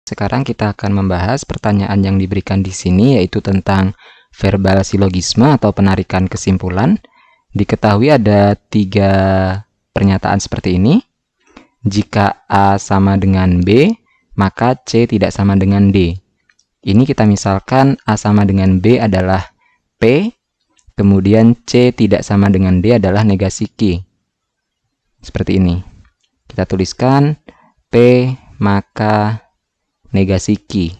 Sekarang kita akan membahas pertanyaan yang diberikan di sini, yaitu tentang verbal silogisme atau penarikan kesimpulan. Diketahui ada 3 pernyataan seperti ini. Jika A sama dengan B, maka C tidak sama dengan D. Ini kita misalkan A sama dengan B adalah P, kemudian C tidak sama dengan D adalah negasi Q. Seperti ini. Kita tuliskan P maka negasi Q.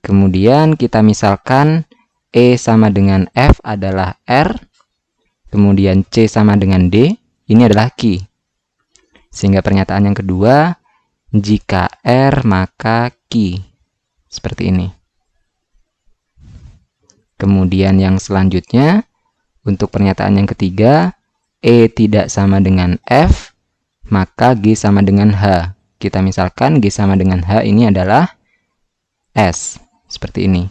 Kemudian kita misalkan E sama dengan F adalah R, kemudian C sama dengan D, ini adalah Q. Sehingga pernyataan yang kedua, jika R maka Q. Seperti ini. Kemudian yang selanjutnya, untuk pernyataan yang ketiga, E tidak sama dengan F, maka G sama dengan H. Kita misalkan G sama dengan H ini adalah S. Seperti ini.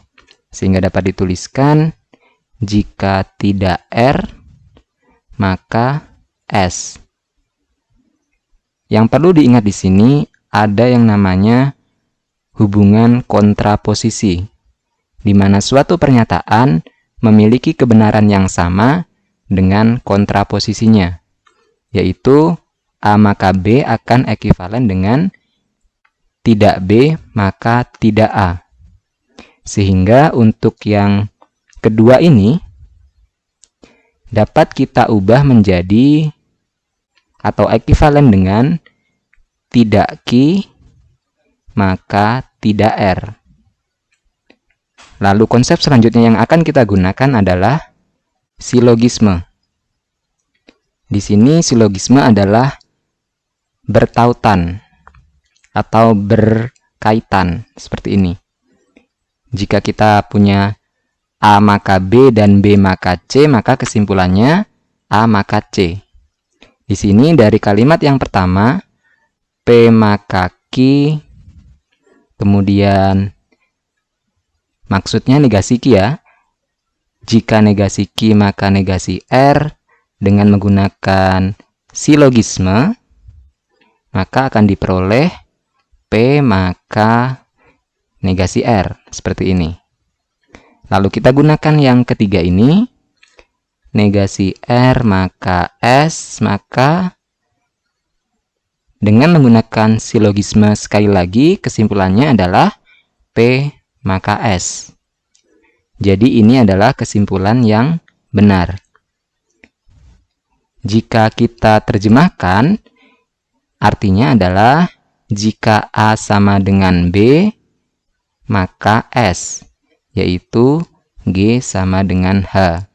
Sehingga dapat dituliskan, jika tidak R, maka S. Yang perlu diingat di sini, ada yang namanya hubungan kontraposisi, di mana suatu pernyataan memiliki kebenaran yang sama dengan kontraposisinya, yaitu A maka B akan ekuivalen dengan tidak B maka tidak A. Sehingga untuk yang kedua ini dapat kita ubah menjadi atau ekuivalen dengan tidak Q maka tidak R. Lalu konsep selanjutnya yang akan kita gunakan adalah silogisme. Di sini silogisme adalah bertautan atau berkaitan seperti ini. Jika kita punya A maka B dan B maka C, maka kesimpulannya A maka C. Di sini dari kalimat yang pertama, P maka Q, kemudian maksudnya negasi Q ya. Jika negasi Q maka negasi R, dengan menggunakan silogisme, maka akan diperoleh P maka negasi R. Seperti ini. Lalu kita gunakan yang ketiga ini, negasi R maka S, maka dengan menggunakan silogisme sekali lagi, kesimpulannya adalah P maka S. Jadi ini adalah kesimpulan yang benar. Jika kita terjemahkan, artinya adalah jika A sama dengan B, maka S, yaitu G sama dengan H.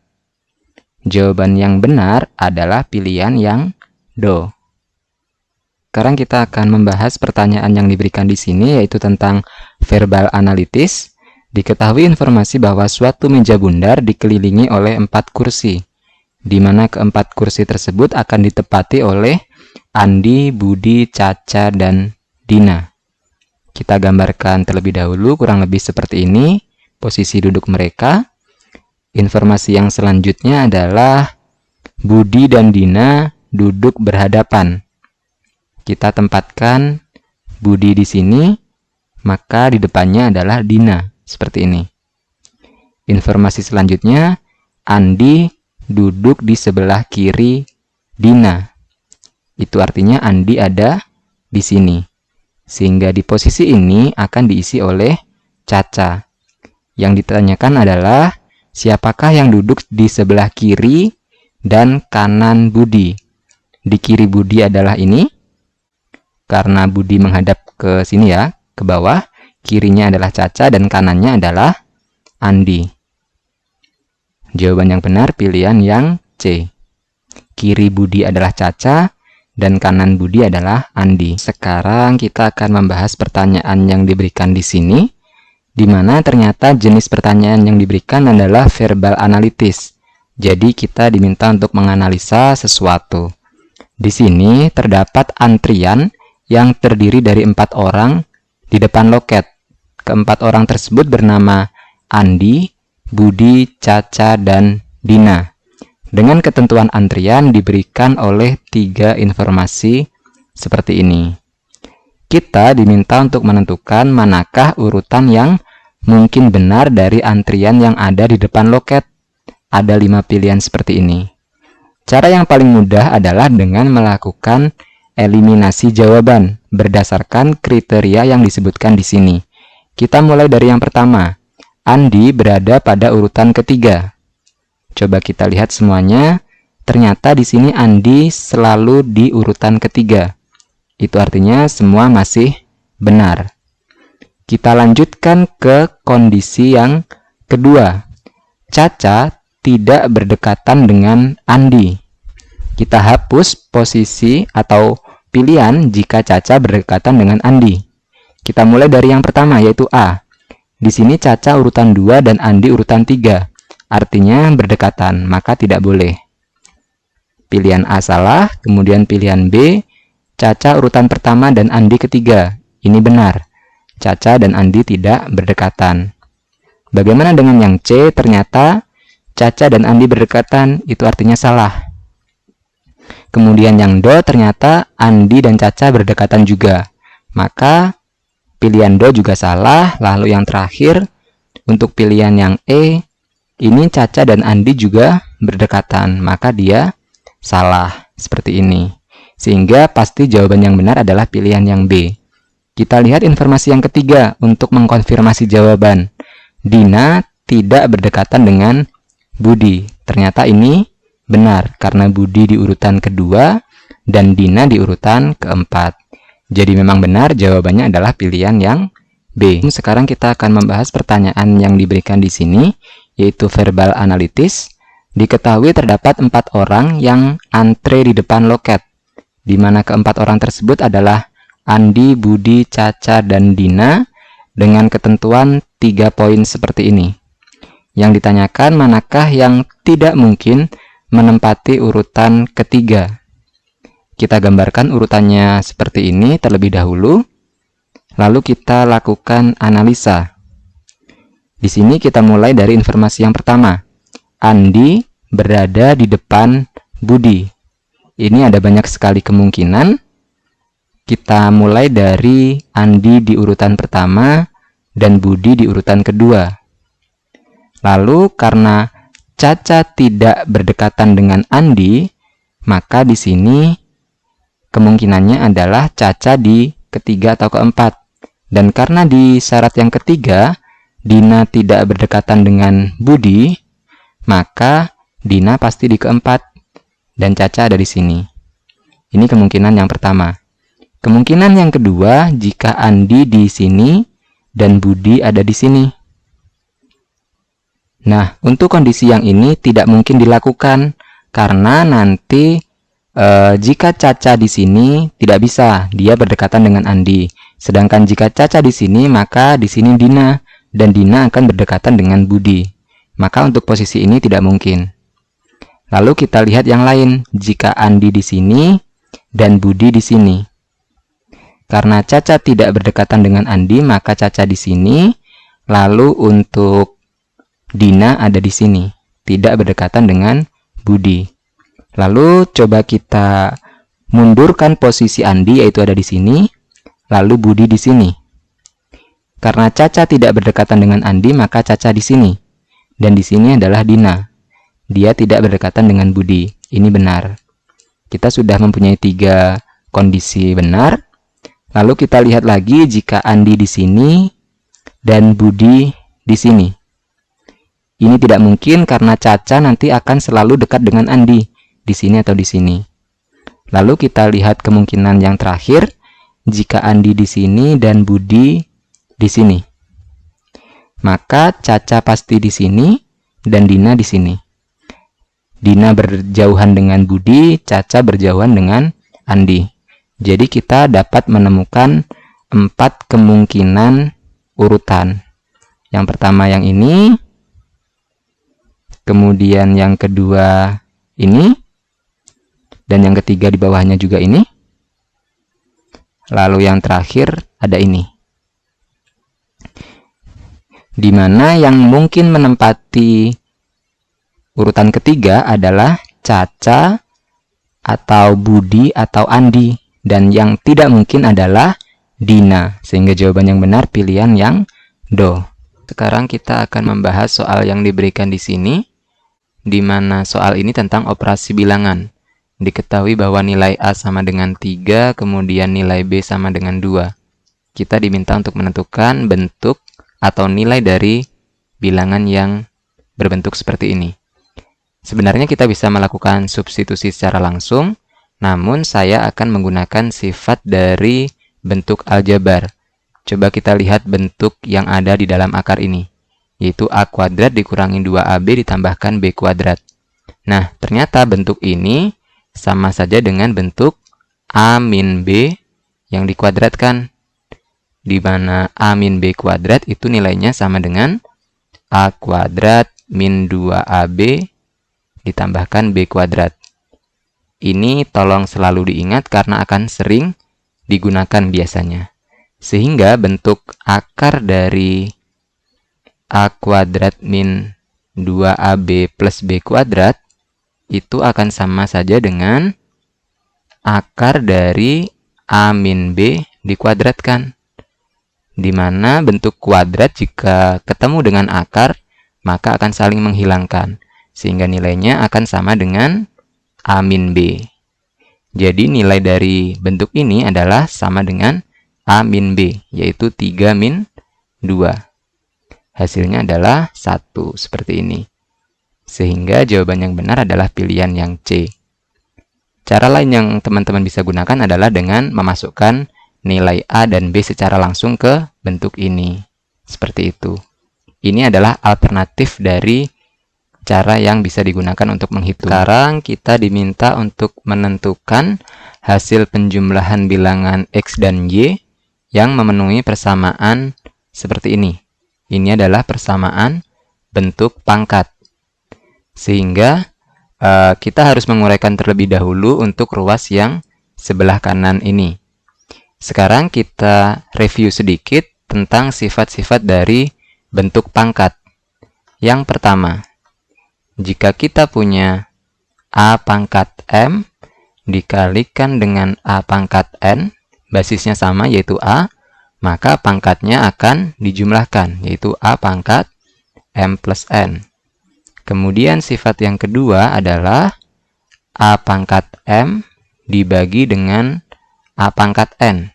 Jawaban yang benar adalah pilihan yang Do. Sekarang kita akan membahas pertanyaan yang diberikan di sini, yaitu tentang verbal analitis. Diketahui informasi bahwa suatu meja bundar dikelilingi oleh 4 kursi, di mana keempat kursi tersebut akan ditempati oleh Andi, Budi, Caca, dan Dina. Kita gambarkan terlebih dahulu kurang lebih seperti ini posisi duduk mereka. Informasi yang selanjutnya adalah Budi dan Dina duduk berhadapan. Kita tempatkan Budi di sini, maka di depannya adalah Dina, seperti ini. Informasi selanjutnya, Andi duduk di sebelah kiri Dina. Itu artinya Andi ada di sini. Sehingga di posisi ini akan diisi oleh Caca. Yang ditanyakan adalah, siapakah yang duduk di sebelah kiri dan kanan Budi? Di kiri Budi adalah ini, karena Budi menghadap ke sini ya, ke bawah. Kirinya adalah Caca dan kanannya adalah Andi. Jawaban yang benar pilihan yang C. Kiri Budi adalah Caca dan kanan Budi adalah Andi. Sekarang kita akan membahas pertanyaan yang diberikan di sini, di mana ternyata jenis pertanyaan yang diberikan adalah verbal analitis. Jadi kita diminta untuk menganalisa sesuatu. Di sini terdapat antrian yang terdiri dari 4 orang di depan loket. Keempat orang tersebut bernama Andi, Budi, Caca, dan Dina. Dengan ketentuan antrian diberikan oleh 3 informasi seperti ini. kita diminta untuk menentukan manakah urutan yang mungkin benar dari antrian yang ada di depan loket. Ada 5 pilihan seperti ini. Cara yang paling mudah adalah dengan melakukan eliminasi jawaban berdasarkan kriteria yang disebutkan di sini. Kita mulai dari yang pertama. Andi berada pada urutan ketiga. Coba kita lihat semuanya. Ternyata di sini Andi selalu di urutan ketiga. Itu artinya semua masih benar. Kita lanjutkan ke kondisi yang kedua. Caca tidak berdekatan dengan Andi. Kita hapus posisi atau pilihan jika Caca berdekatan dengan Andi. Kita mulai dari yang pertama, yaitu A. Di sini Caca urutan 2 dan Andi urutan 3. Artinya berdekatan, maka tidak boleh. Pilihan A salah, kemudian pilihan B, Caca urutan pertama dan Andi ketiga. Ini benar. Caca dan Andi tidak berdekatan. Bagaimana dengan yang C? Ternyata Caca dan Andi berdekatan, itu artinya salah. Kemudian yang D, ternyata Andi dan Caca berdekatan juga. Maka pilihan D juga salah. Lalu yang terakhir, untuk pilihan yang E, ini Caca dan Andi juga berdekatan. Maka dia salah. Seperti ini. Sehingga pasti jawaban yang benar adalah pilihan yang B. Kita lihat informasi yang ketiga untuk mengkonfirmasi jawaban. Dina tidak berdekatan dengan Budi. Ternyata ini benar karena Budi di urutan kedua dan Dina di urutan keempat. Jadi memang benar jawabannya adalah pilihan yang B. Sekarang kita akan membahas pertanyaan yang diberikan di sini, yaitu verbal analitis. Diketahui terdapat 4 orang yang antre di depan loket, di mana keempat orang tersebut adalah Andi, Budi, Caca, dan Dina dengan ketentuan 3 poin seperti ini. Yang ditanyakan manakah yang tidak mungkin menempati urutan ketiga. Kita gambarkan urutannya seperti ini terlebih dahulu, lalu kita lakukan analisa. Di sini kita mulai dari informasi yang pertama. Andi berada di depan Budi. Ini ada banyak sekali kemungkinan. Kita mulai dari Andi di urutan pertama dan Budi di urutan kedua. Lalu karena Caca tidak berdekatan dengan Andi, maka di sini kemungkinannya adalah Caca di ketiga atau keempat. Dan karena di syarat yang ketiga, Dina tidak berdekatan dengan Budi, maka Dina pasti di keempat dan Caca ada di sini. Ini kemungkinan yang pertama. Kemungkinan yang kedua, jika Andi di sini dan Budi ada di sini. Nah, untuk kondisi yang ini tidak mungkin dilakukan karena nanti jika Caca di sini tidak bisa, dia berdekatan dengan Andi. Sedangkan jika Caca di sini, maka di sini Dina dan Dina akan berdekatan dengan Budi. Maka untuk posisi ini tidak mungkin. Lalu kita lihat yang lain. Jika Andi di sini dan Budi di sini. Karena Caca tidak berdekatan dengan Andi, maka Caca di sini. Lalu untuk Dina ada di sini, tidak berdekatan dengan Budi. Lalu coba kita mundurkan posisi Andi, yaitu ada di sini, lalu Budi di sini. Karena Caca tidak berdekatan dengan Andi, maka Caca di sini. Dan di sini adalah Dina. Dia tidak berdekatan dengan Budi. Ini benar. Kita sudah mempunyai 3 kondisi benar. Lalu kita lihat lagi jika Andi di sini dan Budi di sini. Ini tidak mungkin karena Caca nanti akan selalu dekat dengan Andi, di sini atau di sini. Lalu kita lihat kemungkinan yang terakhir, jika Andi di sini dan Budi di sini. Maka Caca pasti di sini dan Dina di sini. Dina berjauhan dengan Budi, Caca berjauhan dengan Andi. Jadi kita dapat menemukan 4 kemungkinan urutan. Yang pertama yang ini, kemudian yang kedua ini, dan yang ketiga di bawahnya juga ini. Lalu yang terakhir ada ini. Di mana yang mungkin menempati urutan ketiga adalah Caca atau Budi atau Andi. Dan yang tidak mungkin adalah dina. Sehingga jawaban yang benar pilihan yang do. Sekarang kita akan membahas soal yang diberikan di sini, di mana soal ini tentang operasi bilangan. Diketahui bahwa nilai A sama dengan 3, kemudian nilai B sama dengan 2. Kita diminta untuk menentukan bentuk atau nilai dari bilangan yang berbentuk seperti ini. Sebenarnya kita bisa melakukan substitusi secara langsung, namun saya akan menggunakan sifat dari bentuk aljabar. Coba kita lihat bentuk yang ada di dalam akar ini, yaitu A kuadrat dikurangi 2AB ditambahkan B kuadrat. Nah, ternyata bentuk ini sama saja dengan bentuk A min B yang dikuadratkan, di mana A min B kuadrat itu nilainya sama dengan A kuadrat min 2AB ditambahkan B kuadrat. Ini tolong selalu diingat karena akan sering digunakan biasanya. Sehingga bentuk akar dari A kuadrat min 2AB plus B kuadrat itu akan sama saja dengan akar dari A min B dikuadratkan. Di mana bentuk kuadrat jika ketemu dengan akar, maka akan saling menghilangkan. Sehingga nilainya akan sama dengan A min B. Jadi nilai dari bentuk ini adalah sama dengan A min B, yaitu 3 min 2. Hasilnya adalah 1, seperti ini. Sehingga jawaban yang benar adalah pilihan yang C. Cara lain yang teman-teman bisa gunakan adalah dengan memasukkan nilai A dan B secara langsung ke bentuk ini. Seperti itu. Ini adalah alternatif dari cara yang bisa digunakan untuk menghitung. Sekarang kita diminta untuk menentukan hasil penjumlahan bilangan X dan Y yang memenuhi persamaan seperti ini. Ini adalah persamaan bentuk pangkat. Sehingga kita harus menguraikan terlebih dahulu untuk ruas yang sebelah kanan ini. Sekarang kita review sedikit tentang sifat-sifat dari bentuk pangkat. Yang pertama, jika kita punya A pangkat M dikalikan dengan A pangkat N, basisnya sama yaitu A, maka pangkatnya akan dijumlahkan, yaitu A pangkat M plus N. Kemudian sifat yang kedua adalah A pangkat M dibagi dengan A pangkat N.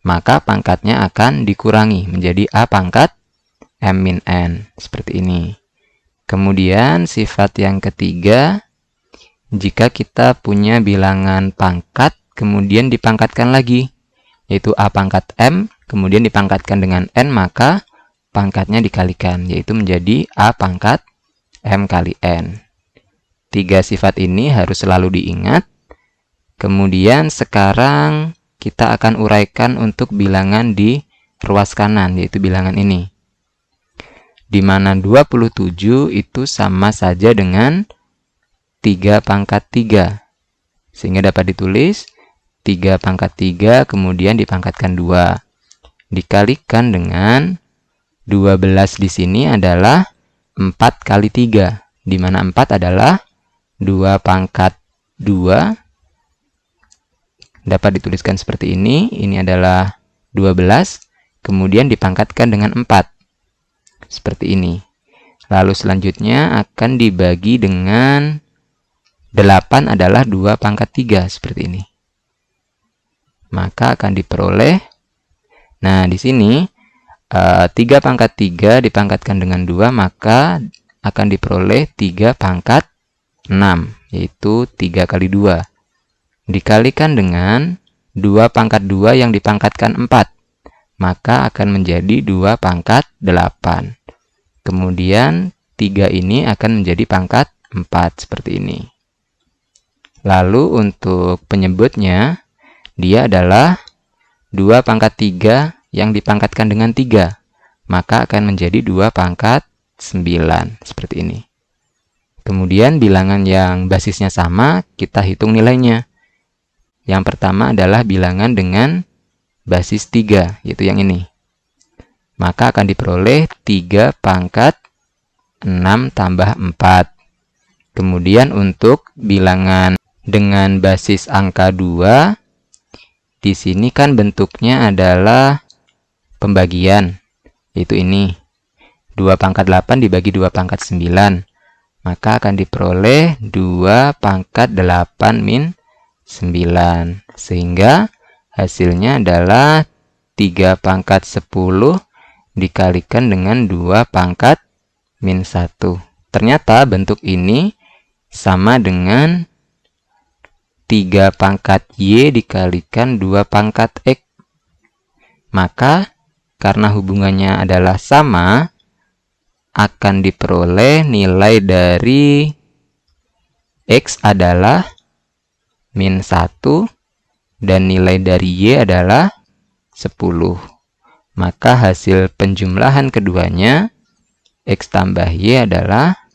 Maka pangkatnya akan dikurangi menjadi A pangkat M min N. Seperti ini. Kemudian sifat yang ketiga, jika kita punya bilangan pangkat, kemudian dipangkatkan lagi, yaitu A pangkat M, kemudian dipangkatkan dengan N, maka pangkatnya dikalikan, yaitu menjadi A pangkat M kali N. 3 sifat ini harus selalu diingat. Kemudian sekarang kita akan uraikan untuk bilangan di ruas kanan, yaitu bilangan ini. Di mana 27 itu sama saja dengan 3 pangkat 3. Sehingga dapat ditulis 3 pangkat 3 kemudian dipangkatkan 2. Dikalikan dengan 12 di sini adalah 4 kali 3. Di mana 4 adalah 2 pangkat 2. Dapat dituliskan seperti ini. Ini adalah 12. Kemudian dipangkatkan dengan 4. Seperti ini. Lalu selanjutnya akan dibagi dengan 8 adalah 2 pangkat 3. Seperti ini. Maka akan diperoleh. Nah, di sini 3 pangkat 3 dipangkatkan dengan 2, maka akan diperoleh 3 pangkat 6. Yaitu 3 kali 2. Dikalikan dengan 2 pangkat 2 yang dipangkatkan 4. Maka akan menjadi 2 pangkat 8. Kemudian 3 ini akan menjadi pangkat 4 seperti ini. Lalu untuk penyebutnya, dia adalah 2 pangkat 3 yang dipangkatkan dengan 3. Maka akan menjadi 2 pangkat 9 seperti ini. Kemudian bilangan yang basisnya sama, kita hitung nilainya. Yang pertama adalah bilangan dengan basis 3, yaitu yang ini. Maka akan diperoleh 3 pangkat 6 tambah 4. Kemudian untuk bilangan dengan basis angka 2, di sini kan bentuknya adalah pembagian, yaitu ini. 2 pangkat 8 dibagi 2 pangkat 9. Maka akan diperoleh 2 pangkat 8 min 9. Sehingga hasilnya adalah 3 pangkat 10 dikalikan dengan 2 pangkat min 1. Ternyata bentuk ini sama dengan 3 pangkat Y dikalikan 2 pangkat X. Maka, karena hubungannya adalah sama, akan diperoleh nilai dari X adalah min 1, dan nilai dari Y adalah 10. Maka hasil penjumlahan keduanya, X tambah Y adalah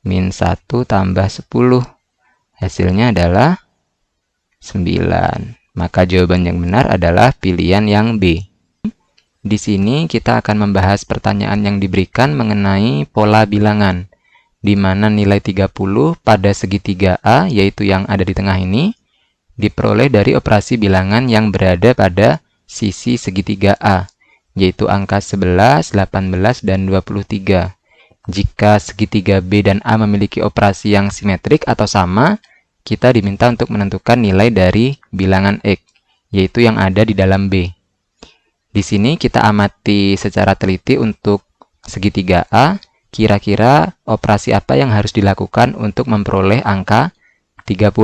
min 1 tambah 10. Hasilnya adalah 9. Maka jawaban yang benar adalah pilihan yang B. Di sini kita akan membahas pertanyaan yang diberikan mengenai pola bilangan, di mana nilai 30 pada segitiga A, yaitu yang ada di tengah ini, diperoleh dari operasi bilangan yang berada pada sisi segitiga A, yaitu angka 11, 18, dan 23. Jika segitiga B dan A memiliki operasi yang simetrik atau sama, kita diminta untuk menentukan nilai dari bilangan X, yaitu yang ada di dalam B. Di sini kita amati secara teliti untuk segitiga A, kira-kira operasi apa yang harus dilakukan untuk memperoleh angka 30.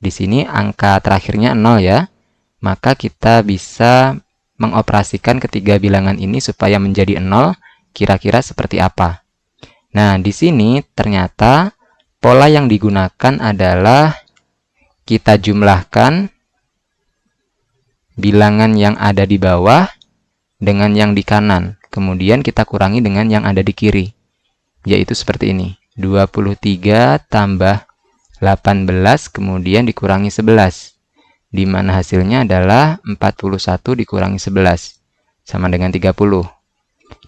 Di sini angka terakhirnya 0 ya, maka kita bisa mengoperasikan ketiga bilangan ini supaya menjadi 0, kira-kira seperti apa. Nah, di sini ternyata pola yang digunakan adalah kita jumlahkan bilangan yang ada di bawah dengan yang di kanan. Kemudian kita kurangi dengan yang ada di kiri. Yaitu seperti ini. 23 tambah 18 kemudian dikurangi 11. Di mana hasilnya adalah 41 dikurangi 11. Sama dengan 30.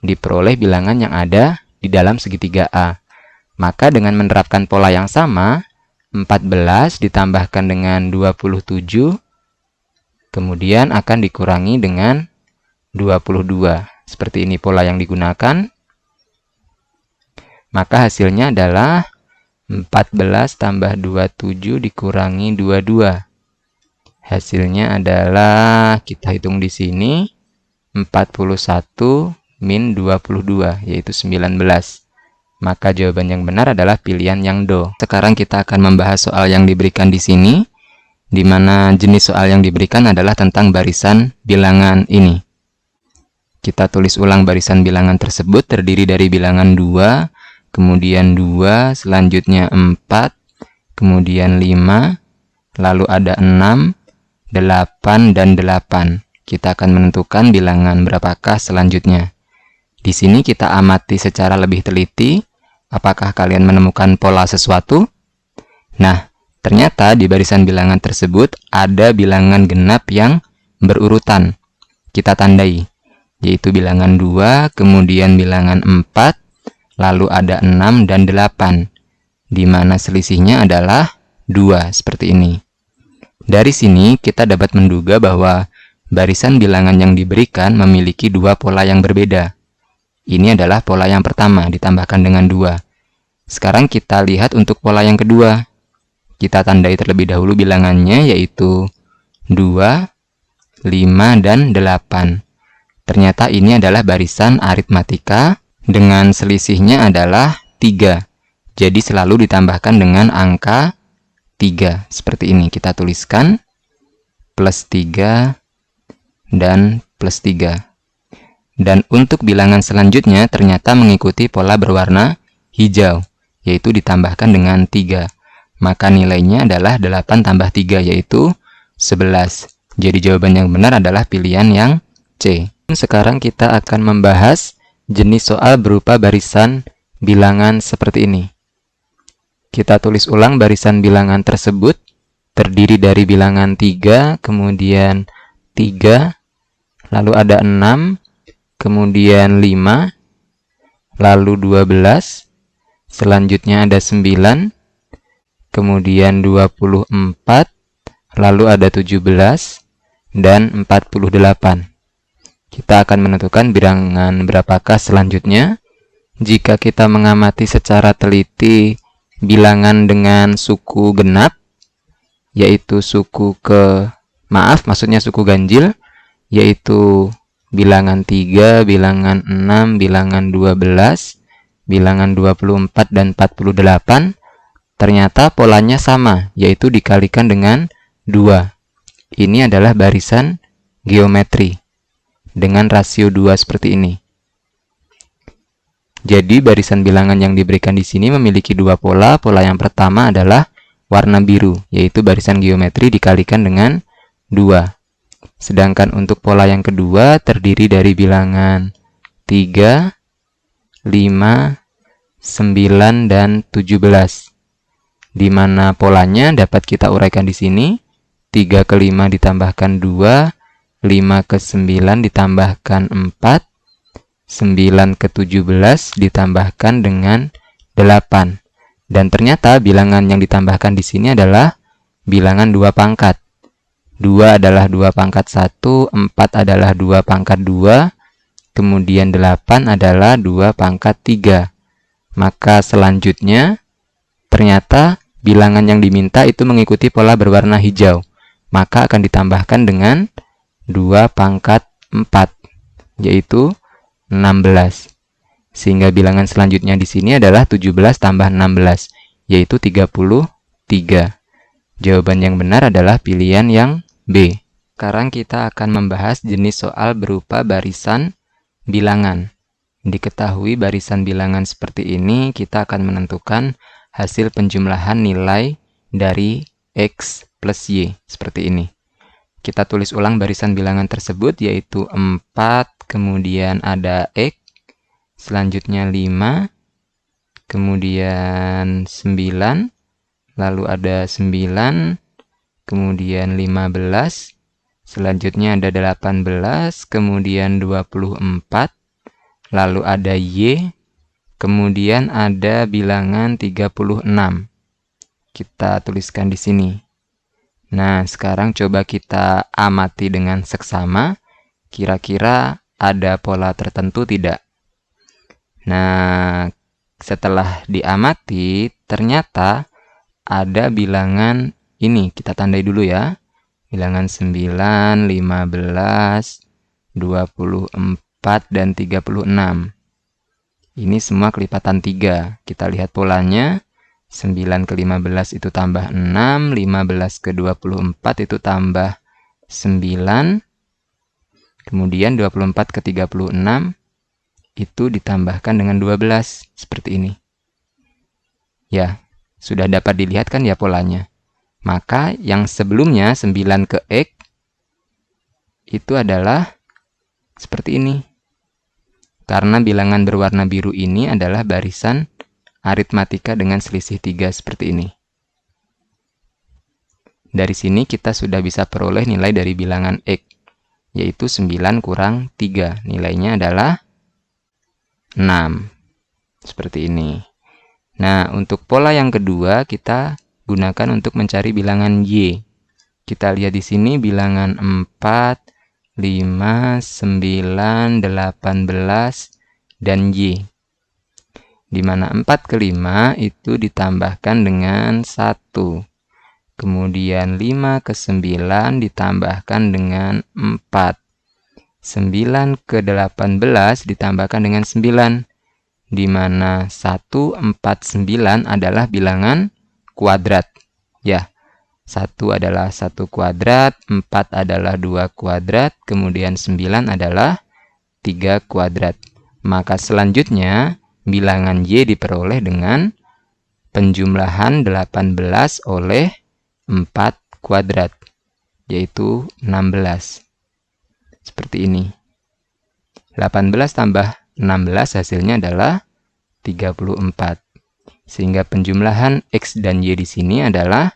Diperoleh bilangan yang ada di dalam segitiga A. Maka dengan menerapkan pola yang sama, 14 ditambahkan dengan 27, kemudian akan dikurangi dengan 22. Seperti ini pola yang digunakan. Maka hasilnya adalah 14 tambah 27 dikurangi 22. Hasilnya adalah, kita hitung di sini, 41 min 22, yaitu 19. Maka jawaban yang benar adalah pilihan yang do. Sekarang kita akan membahas soal yang diberikan di sini, di mana jenis soal yang diberikan adalah tentang barisan bilangan ini. Kita tulis ulang barisan bilangan tersebut terdiri dari bilangan 2, kemudian 2, selanjutnya 4, kemudian 5, lalu ada 6, 8, dan 8. Kita akan menentukan bilangan berapakah selanjutnya. Di sini kita amati secara lebih teliti, apakah kalian menemukan pola sesuatu? Nah, ternyata di barisan bilangan tersebut ada bilangan genap yang berurutan. Kita tandai, yaitu bilangan 2, kemudian bilangan 4, lalu ada 6 dan 8, di mana selisihnya adalah 2, seperti ini. Dari sini kita dapat menduga bahwa barisan bilangan yang diberikan memiliki dua pola yang berbeda. Ini adalah pola yang pertama, ditambahkan dengan 2. Sekarang kita lihat untuk pola yang kedua. Kita tandai terlebih dahulu bilangannya, yaitu 2, 5, dan 8. Ternyata ini adalah barisan aritmatika dengan selisihnya adalah 3. Jadi selalu ditambahkan dengan angka 3. Seperti ini kita tuliskan, plus 3 dan plus 3. Dan untuk bilangan selanjutnya ternyata mengikuti pola berwarna hijau, yaitu ditambahkan dengan 3. Maka nilainya adalah 8 tambah 3, yaitu 11. Jadi jawaban yang benar adalah pilihan yang C. Sekarang kita akan membahas jenis soal berupa barisan bilangan seperti ini. Kita tulis ulang barisan bilangan tersebut, terdiri dari bilangan 3, kemudian 3, lalu ada 6, kemudian 5, lalu 12, selanjutnya ada 9, kemudian 24, lalu ada 17, dan 48. Kita akan menentukan bilangan berapakah selanjutnya. Jika kita mengamati secara teliti bilangan dengan suku genap, yaitu suku maksudnya suku ganjil, yaitu bilangan 3, bilangan 6, bilangan 12, bilangan 24, dan 48, ternyata polanya sama, yaitu dikalikan dengan 2. Ini adalah barisan geometri dengan rasio 2 seperti ini. Jadi barisan bilangan yang diberikan di sini memiliki dua pola. Pola yang pertama adalah warna biru, yaitu barisan geometri dikalikan dengan 2. Sedangkan untuk pola yang kedua terdiri dari bilangan 3, 5, 9, dan 17. Di mana polanya dapat kita uraikan di sini. 3 ke 5 ditambahkan 2, 5 ke 9 ditambahkan 4, 9 ke 17 ditambahkan dengan 8. Dan ternyata bilangan yang ditambahkan di sini adalah bilangan 2 pangkat. 2 adalah 2 pangkat 1, 4 adalah 2 pangkat 2, kemudian 8 adalah 2 pangkat 3. Maka selanjutnya, ternyata bilangan yang diminta itu mengikuti pola berwarna hijau. Maka akan ditambahkan dengan 2 pangkat 4, yaitu 16. Sehingga bilangan selanjutnya di sini adalah 17 tambah 16, yaitu 33. Jawaban yang benar adalah pilihan yang B. Sekarang kita akan membahas jenis soal berupa barisan bilangan. Diketahui barisan bilangan seperti ini, kita akan menentukan hasil penjumlahan nilai dari X plus Y, seperti ini. Kita tulis ulang barisan bilangan tersebut, yaitu 4, kemudian ada X, selanjutnya 5, kemudian 9, lalu ada 9, kemudian 15, selanjutnya ada 18, kemudian 24, lalu ada Y, kemudian ada bilangan 36. Kita tuliskan di sini. Nah, sekarang coba kita amati dengan seksama, kira-kira ada pola tertentu tidak? Nah, setelah diamati, ternyata ada bilangan ini. Kita tandai dulu ya. Bilangan 9, 15, 24, dan 36. Ini semua kelipatan 3. Kita lihat polanya. 9 ke 15 itu tambah 6, 15 ke 24 itu tambah 9, kemudian 24 ke 36 itu ditambahkan dengan 12, seperti ini. Ya, sudah dapat dilihat kan ya polanya. Maka yang sebelumnya 9 ke X itu adalah seperti ini. Karena bilangan berwarna biru ini adalah barisan aritmatika dengan selisih 3 seperti ini. Dari sini kita sudah bisa peroleh nilai dari bilangan X, yaitu 9 kurang 3. Nilainya adalah 6. Seperti ini. Nah, untuk pola yang kedua kita gunakan untuk mencari bilangan Y. Kita lihat di sini bilangan 4, 5, 9, 18, dan Y. Di mana 4 ke 5 itu ditambahkan dengan 1. Kemudian 5 ke 9 ditambahkan dengan 4. 9 ke 18 ditambahkan dengan 9. Di mana 1, 4, 9 adalah bilangan kuadrat. Ya, 1 adalah 1 kuadrat, 4 adalah 2 kuadrat, kemudian 9 adalah 3 kuadrat. Maka selanjutnya bilangan Y diperoleh dengan penjumlahan 18 oleh 4 kuadrat, yaitu 16. Seperti ini. 18 tambah 16 hasilnya adalah 34. Sehingga penjumlahan X dan Y di sini adalah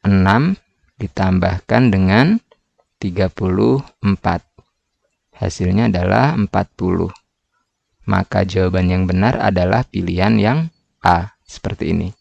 6 ditambahkan dengan 34. Hasilnya adalah 40. Maka jawaban yang benar adalah pilihan yang A, seperti ini.